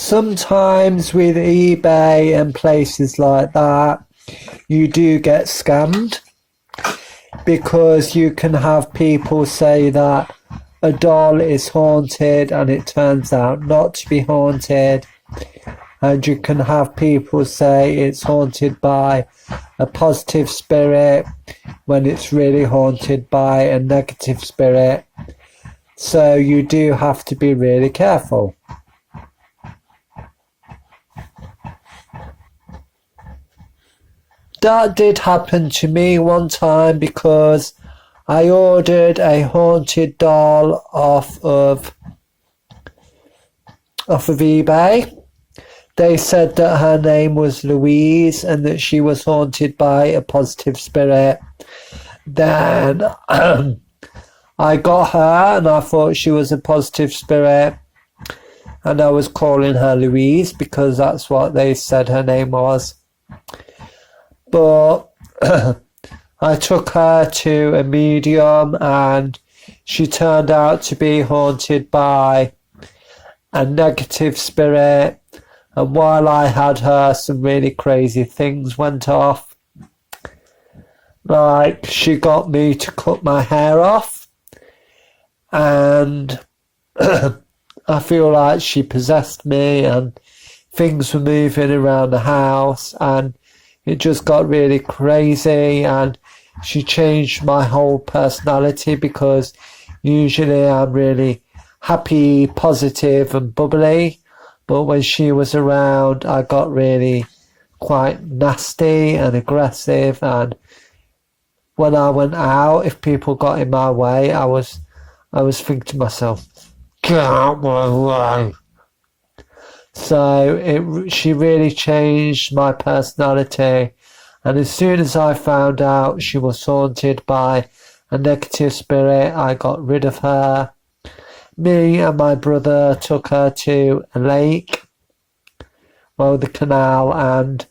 Sometimes with eBay and places like that, you do get scammed because you can have people say that a doll is haunted and it turns out not to be haunted. And you can have people say it's haunted by a positive spirit when it's really haunted by a negative spirit. So you do have to be really careful. That did happen to me one time because I ordered a haunted doll off of eBay. They said that her name was Louise and that she was haunted by a positive spirit. Then I got her and I thought she was a positive spirit. And I was calling her Louise because that's what they said her name was. But I took her to a medium and she turned out to be haunted by a negative spirit. And while I had her, some really crazy things went off. Like, she got me to cut my hair off. And I feel like she possessed me and things were moving around the house and it just got really crazy and she changed my whole personality because usually I'm really happy, positive and bubbly. But when she was around, I got really quite nasty and aggressive. And when I went out, if people got in my way, I was thinking to myself, get out my way. So she really changed my personality. And as soon as I found out she was haunted by a negative spirit, I got rid of her. Me and my brother took her to a lake, the canal, and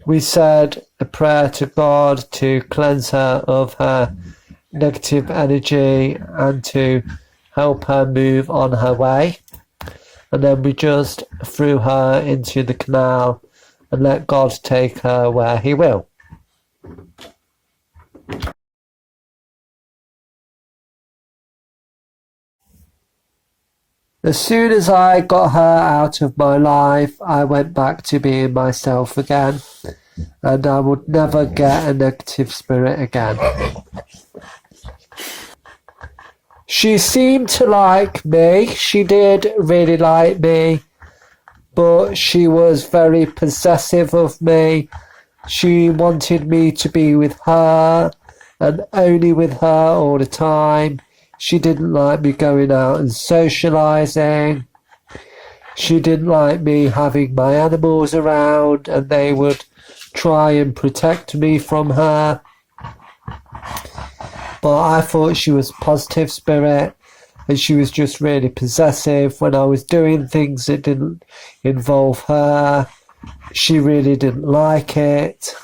we said a prayer to God to cleanse her of her negative energy and to help her move on her way. And then we just threw her into the canal and let God take her where he will. As soon as I got her out of my life, I went back to being myself again, and I would never get a negative spirit again. She seemed to like me. She did really like me, but she was very possessive of me. She wanted me to be with her and only with her all the time. She didn't like me going out and socialising. She didn't like me having my animals around and they would try and protect me from her. But I thought she was a positive spirit and she was just really possessive. When I was doing things that didn't involve her, she really didn't like it.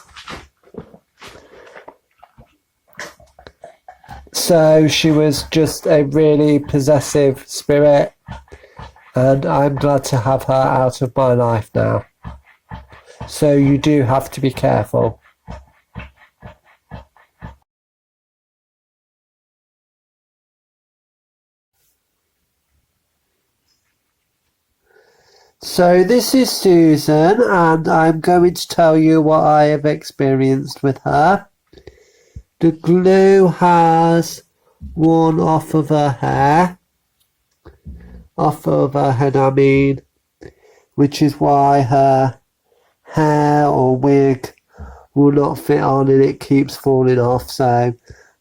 So she was just a really possessive spirit, and I'm glad to have her out of my life now. So you do have to be careful. So this is Susan, and I'm going to tell you what I have experienced with her. The glue has worn off of her head, I mean, which is why her hair or wig will not fit on and it keeps falling off. So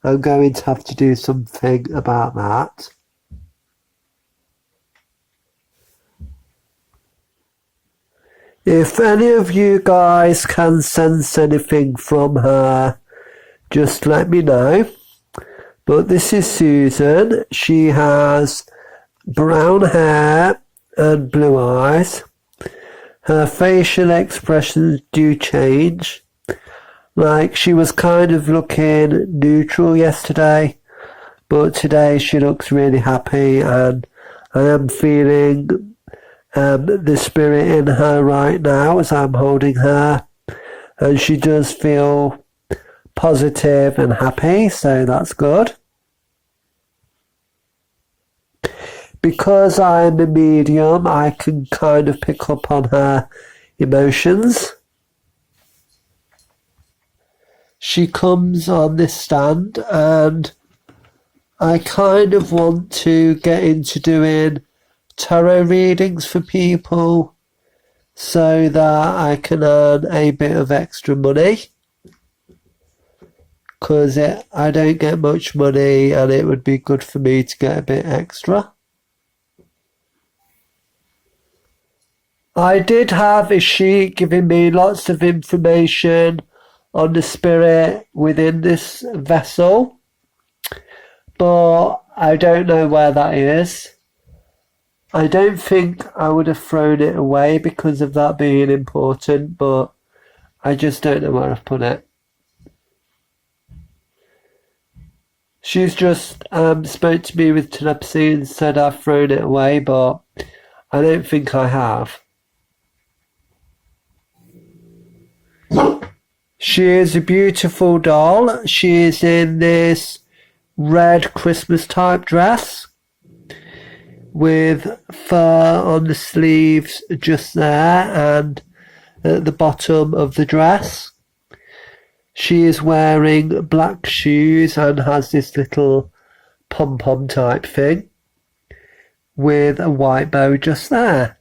I'm going to have to do something about that. If any of you guys can sense anything from her, just let me know. But this is Susan. She has brown hair and blue eyes. Her facial expressions do change. Like, she was kind of looking neutral yesterday, but today she looks really happy, and I am feeling the spirit in her right now as I'm holding her, and she does feel positive and happy, so that's good. Because I'm a medium, I can kind of pick up on her emotions. She comes on this stand and I kind of want to get into doing tarot readings for people so that I can earn a bit of extra money, because I don't get much money and it would be good for me to get a bit extra. I did have a sheet giving me lots of information on the spirit within this vessel, but I don't know where that is. I don't think I would have thrown it away because of that being important, but I just don't know where I've put it. She's just spoke to me with telepathy and said I've thrown it away, but I don't think I have. She is a beautiful doll. She is in this red Christmas type dress with fur on the sleeves just there and at the bottom of the dress. She is wearing black shoes and has this little pom-pom type thing with a white bow just there.